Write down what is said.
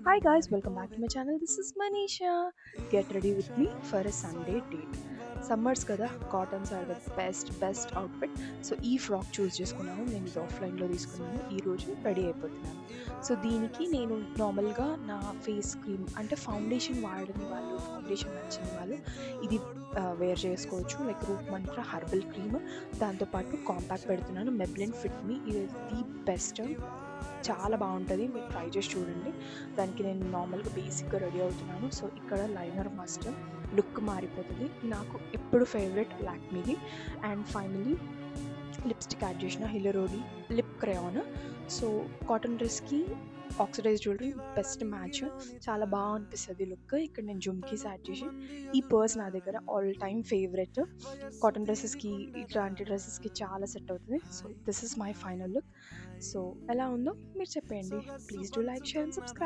Hi guys, welcome back to my channel. This is Manisha. Get ready with me for a Sunday date. Summers కదా, cottons are the best outfit. So ఈ frock choose చేసుకున్నాను. నేను ఇది ఆఫ్లైన్లో తీసుకున్నాను. ఈరోజు ready అయిపోతున్నాను. So దీనికి నేను నార్మల్గా నా ఫేస్ క్రీమ్ అంటే ఫౌండేషన్ వాడని వాళ్ళు, ఫౌండేషన్ నచ్చని వాళ్ళు ఇది వేర్ చేసుకోవచ్చు. లైక్ రూట్ మంత్ర హర్బల్ క్రీమ్, దాంతోపాటు కాంపాక్ట్ పెడుతున్నాను. మెబ్లిన్ ఫిట్ మీ, ఇది ది బెస్ట్, చాలా బాగుంటుంది. మీరు ట్రై చేసి చూడండి. దానికి నేను నార్మల్గా బేసిక్గా రెడీ అవుతున్నాను. సో ఇక్కడ లైనర్ మస్ట్, లుక్ మారిపోతుంది. నాకు ఎప్పుడు ఫేవరెట్ లాక్మీది. అండ్ ఫైనలీ లిప్స్టిక్ యాడ్ చేసిన హిలరోడి లిప్ క్రేయాన్. సో కాటన్ డ్రెస్కి ఆక్సిడైజ్ జ్యువెలరీ బెస్ట్ మ్యాచ్, చాలా బాగా అనిపిస్తుంది లుక్. ఇక్కడ నేను జుమ్కీస్ యాడ్ చేసి, ఈ పర్స్ నా దగ్గర ఆల్ టైమ్ ఫేవరెట్. కాటన్ డ్రెస్సెస్కి, ఇట్లాంటి డ్రెస్సెస్కి చాలా సెట్ అవుతుంది. So this is my final look. So ఎలా ఉందో మీరు చెప్పండి. Please do like, share and subscribe.